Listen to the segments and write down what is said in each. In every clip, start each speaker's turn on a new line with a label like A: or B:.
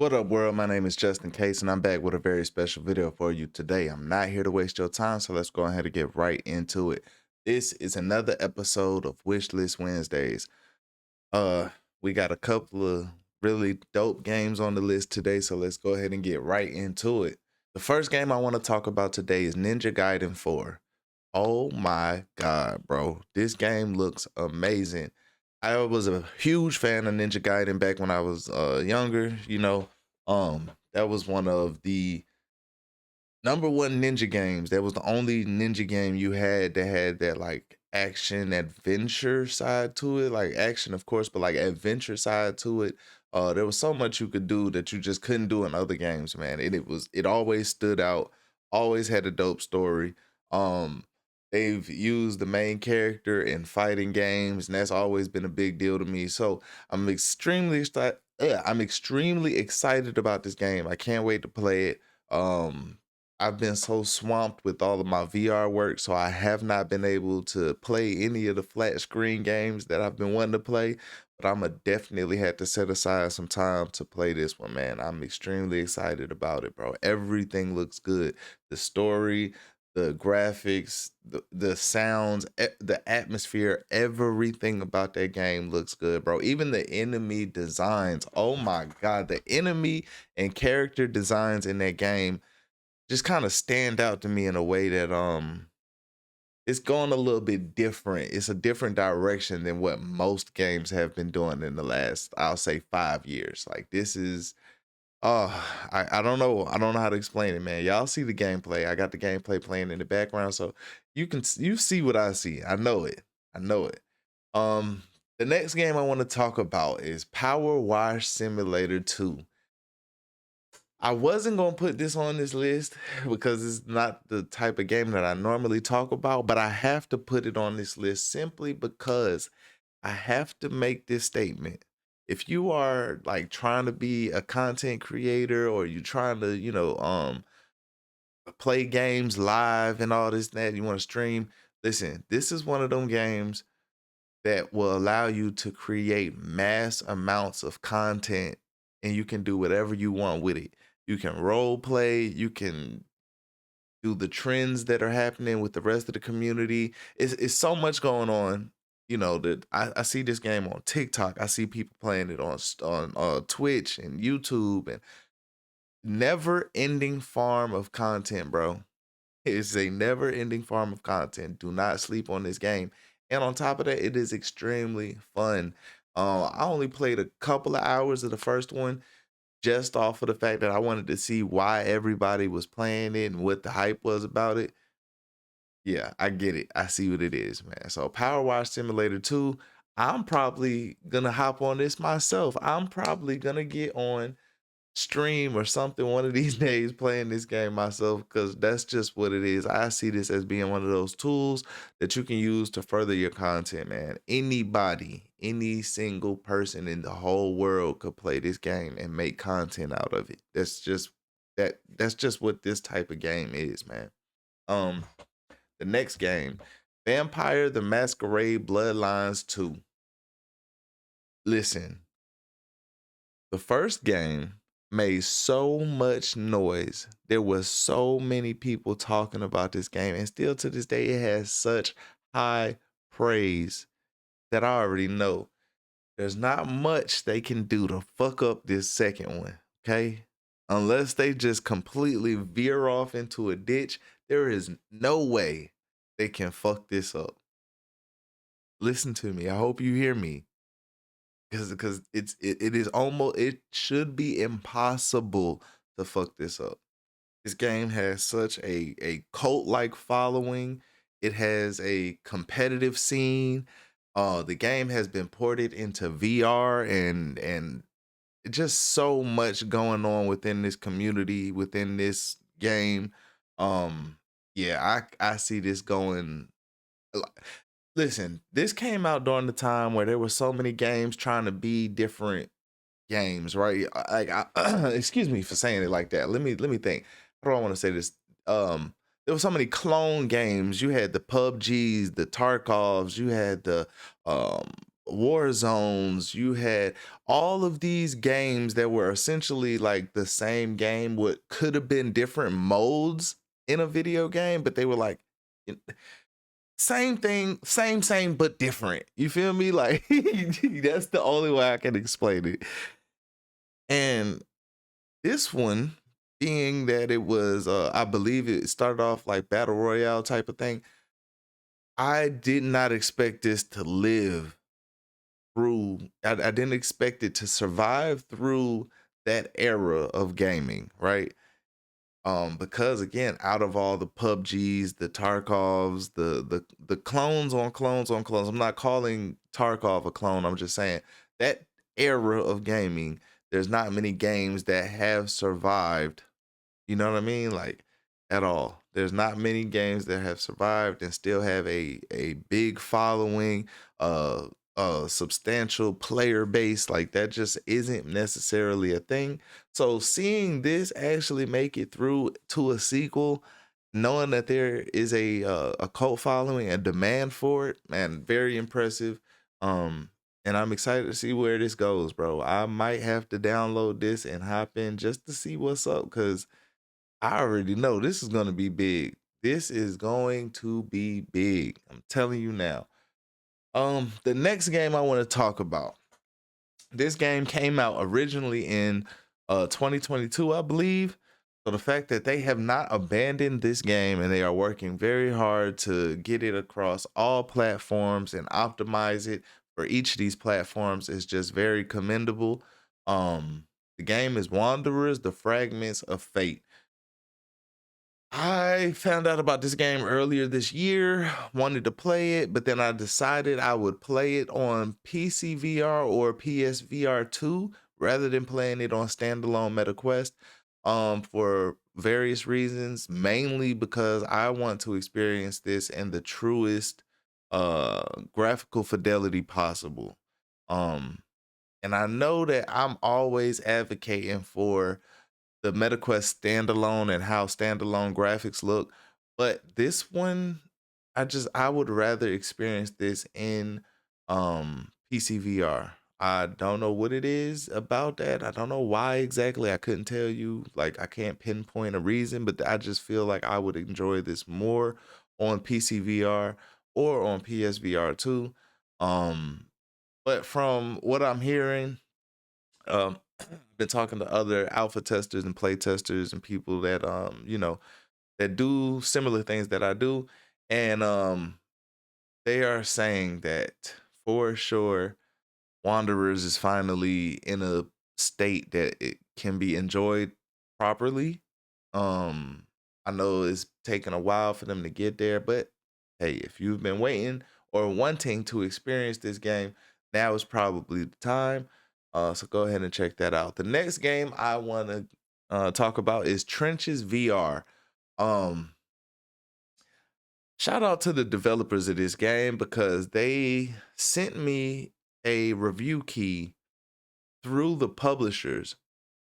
A: What up, world? My name is Justin Case, and I'm back with a very special video for you today. I'm not here to waste your time, so let's go ahead and get right into it. This is another episode of Wishlist Wednesdays. Uh, we got a couple of really dope games on the list today, so let's go ahead and get right into it. The first game I want to talk about today is Ninja Gaiden 4. Oh my God, bro. This game looks amazing. I was a huge fan of Ninja Gaiden back when I was younger, that was one of the number one ninja games. That was the only ninja game you had that had that like action adventure side to it. Like action, of course, but like adventure side to it. There was so much you could do that you just couldn't do in other games, man. It always stood out, always had a dope story. Um they've used the main character in fighting games, and that's always been a big deal to me. So I'm extremely excited about this game. I can't wait to play it. I've been so swamped with all of my VR work, so I have not been able to play any of the flat screen games that I've been wanting to play. But I'm gonna definitely have to set aside some time to play this one, man. I'm extremely excited about it, bro. Everything looks good. The story, the graphics, the sounds, the atmosphere, everything about that game looks good, bro. Even the enemy designs. Oh my God, the enemy and character designs in that game just kind of stand out to me in a way that it's going a little bit different. It's a different direction than what most games have been doing in the last, I'll say, 5 years. Like this is oh, I don't know. I don't know how to explain it, man. Y'all see the gameplay. I got the gameplay playing in the background, so you see what I see. I know it. I know it. Um the next game I want to talk about is Power Wash Simulator 2. I wasn't gonna put this on this list because it's not the type of game that I normally talk about, but I have to put it on this list simply because I have to make this statement. If you are like trying to be a content creator or you trying to, play games live and all this and that, you want to stream, listen, this is one of them games that will allow you to create mass amounts of content and you can do whatever you want with it. You can role play, you can do the trends that are happening with the rest of the community. It's so much going on, that I see this game on TikTok. I see people playing it on Twitch and YouTube and never ending farm of content, bro. It's a never ending farm of content. Do not sleep on this game. And on top of that, it is extremely fun. I only played a couple of hours of the first one just off of the fact that I wanted to see why everybody was playing it and what the hype was about it. Yeah, I get it. I see what it is, man. So Power Wash Simulator 2, I'm probably gonna hop on this myself. I'm probably gonna get on stream or something one of these days playing this game myself because that's just what it is. I see this as being one of those tools that you can use to further your content, man. Anybody, any single person in the whole world could play this game and make content out of it. That's just what this type of game is, man. Um the next game, Vampire the Masquerade Bloodlines 2. Listen, the first game made so much noise. There was so many people talking about this game, and still to this day, it has such high praise that I already know there's not much they can do to fuck up this second one, okay? Unless they just completely veer off into a ditch, there is no way they can fuck this up. Listen to me. I hope you hear me. Because it is almost, it should be impossible to fuck this up. This game has such a cult like following. It has a competitive scene. The game has been ported into VR and just so much going on within this community, within this game. Yeah, I see this going. Listen, this came out during the time where there were so many games trying to be different games, right? Like, excuse me for saying it like that. Let me think. How do I want to say this? There were so many clone games. You had the PUBGs, the Tarkovs. You had the War Zones, you had all of these games that were essentially like the same game, what could have been different modes in a video game, but they were like in- same thing, same, but different. You feel me? Like that's the only way I can explain it. And this one, being that it was, I believe it started off like battle royale type of thing. I did not expect this to live through. I didn't expect it to survive through that era of gaming, right? Because again, out of all the PUBGs, the Tarkovs, the clones on clones on clones. I'm not calling Tarkov a clone. I'm just saying that era of gaming. There's not many games that have survived, you know what I mean? Like at all. There's not many games that have survived and still have a big following, a substantial player base. Like that just isn't necessarily a thing. So seeing this actually make it through to a sequel, knowing that there is a cult following and demand for it, man, very impressive. And I'm excited to see where this goes, bro. I might have to download this and hop in just to see what's up, because I already know this is gonna be big. This is going to be big. I'm telling you now. The next game I want to talk about. This game came out originally in 2022, I believe. So the fact that they have not abandoned this game and they are working very hard to get it across all platforms and optimize it for each of these platforms is just very commendable. The game is Wanderers, the Fragments of Fate. I found out about this game earlier this year, wanted to play it, but then I decided I would play it on PCVR or PSVR 2 rather than playing it on standalone MetaQuest, for various reasons, mainly because I want to experience this in the truest graphical fidelity possible. Um and I know that I'm always advocating for the MetaQuest standalone and how standalone graphics look. But this one, I would rather experience this in PCVR. I don't know what it is about that. I don't know why exactly. I couldn't tell you. Like I can't pinpoint a reason, but I just feel like I would enjoy this more on PCVR or on PSVR too. Um, but from what I'm hearing, been talking to other alpha testers and play testers and people that that do similar things that I do, and they are saying that for sure Wanderers is finally in a state that it can be enjoyed properly. Um, I know it's taken a while for them to get there, but hey, if you've been waiting or wanting to experience this game, now is probably the time. So go ahead and check that out. The next game I want to talk about is Trenches VR. Um, Shout out to the developers of this game because they sent me a review key through the publishers,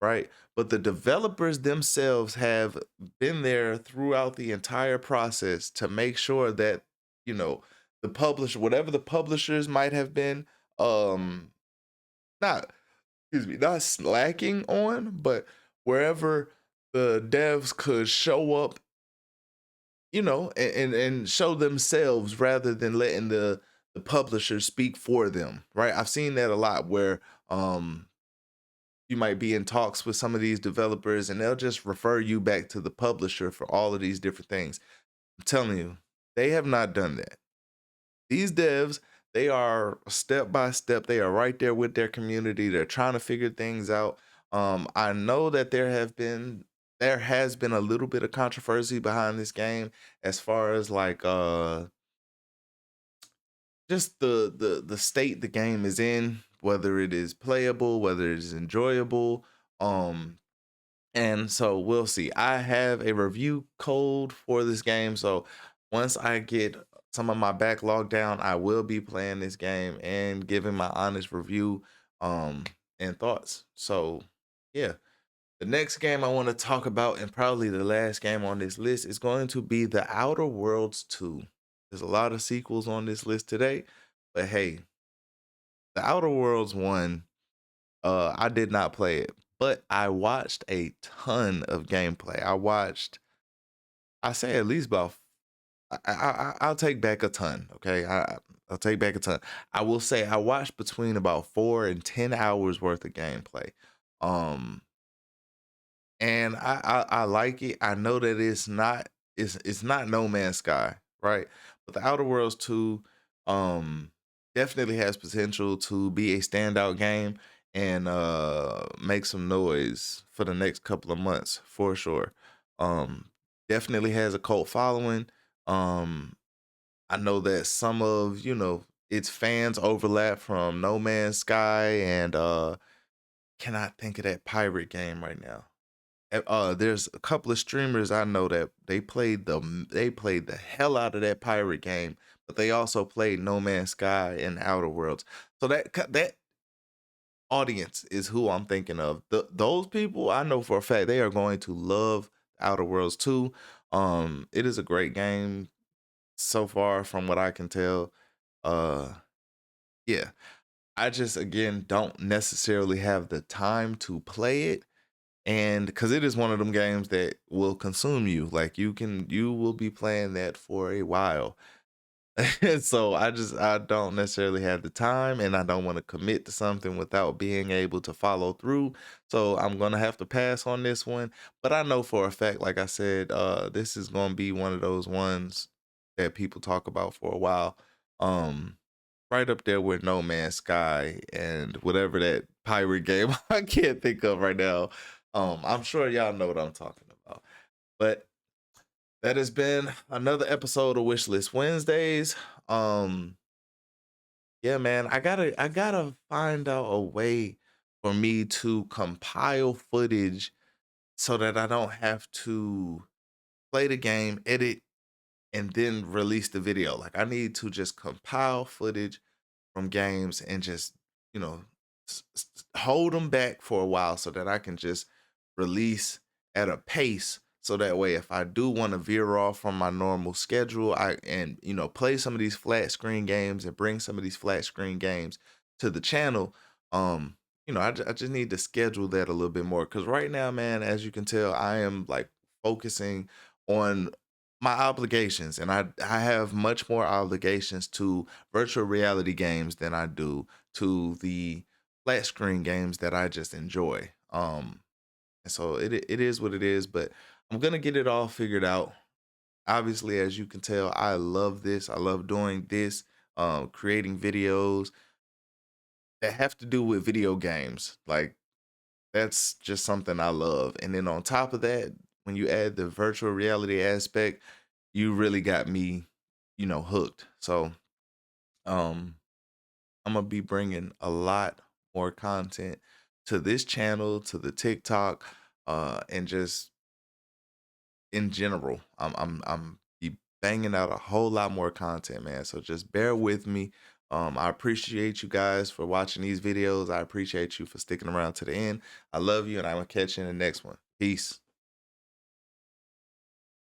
A: right? But the developers themselves have been there throughout the entire process to make sure that, you know, the publisher, whatever the publishers might have been, um, not, excuse me, not slacking on, but wherever the devs could show up, and show themselves rather than letting the publisher speak for them, right? I've seen that a lot where you might be in talks with some of these developers and they'll just refer you back to the publisher for all of these different things. I'm telling you, they have not done that. These devs, they are step by step, they are right there with their community. They're trying to figure things out. I know that there has been a little bit of controversy behind this game as far as like just the state the game is in, whether it is playable, whether it is enjoyable. Um and so we'll see. I have a review code for this game. So once I get some of my backlog down, I will be playing this game and giving my honest review um and thoughts. So yeah. The next game I want to talk about, and probably the last game on this list, is going to be The Outer Worlds 2. There's a lot of sequels on this list today, but hey, The Outer Worlds one, I did not play it, but I watched a ton of gameplay. I say at least about I'll take back a ton, okay? I'll take back a ton. I will say I watched between about 4 and 10 hours worth of gameplay. Um, and I like it. I know that it's not No Man's Sky, right? But the Outer Worlds 2 definitely has potential to be a standout game and make some noise for the next couple of months for sure. Um Definitely has a cult following. Um I know that some of, its fans overlap from No Man's Sky and cannot think of that pirate game right now. There's a couple of streamers I know that they played the hell out of that pirate game, but they also played No Man's Sky and Outer Worlds. So that audience is who I'm thinking of. Those people I know for a fact they are going to love Outer Worlds too. It is a great game so far from what I can tell. Uh yeah. I just again don't necessarily have the time to play it, and because it is one of them games that will consume you. Like you will be playing that for a while. So I don't necessarily have the time, and I don't want to commit to something without being able to follow through. So I'm gonna have to pass on this one. But I know for a fact, like I said, this is gonna be one of those ones that people talk about for a while. Um, right up there with No Man's Sky and whatever that pirate game I can't think of right now. I'm sure y'all know what I'm talking about. But that has been another episode of Wishlist Wednesdays. Um, yeah, man, I gotta find out a way for me to compile footage so that I don't have to play the game, edit, and then release the video. Like I need to just compile footage from games and just, you know, hold them back for a while so that I can just release at a pace. So that way, if I do want to veer off from my normal schedule, play some of these flat screen games and bring some of these flat screen games to the channel. Um, I just need to schedule that a little bit more because right now, man, as you can tell, I am like focusing on my obligations, and I have much more obligations to virtual reality games than I do to the flat screen games that I just enjoy. And so it is what it is, but I'm gonna get it all figured out. Obviously, as you can tell, I love this. I love doing this, creating videos that have to do with video games. Like that's just something I love. And then on top of that, when you add the virtual reality aspect, you really got me, hooked. So, um, I'm gonna be bringing a lot more content to this channel, to the TikTok, and just in general. I'm be banging out a whole lot more content, man. So just bear with me. I appreciate you guys for watching these videos. I appreciate you for sticking around to the end. I love you, and I'm gonna catch you in the next one. Peace.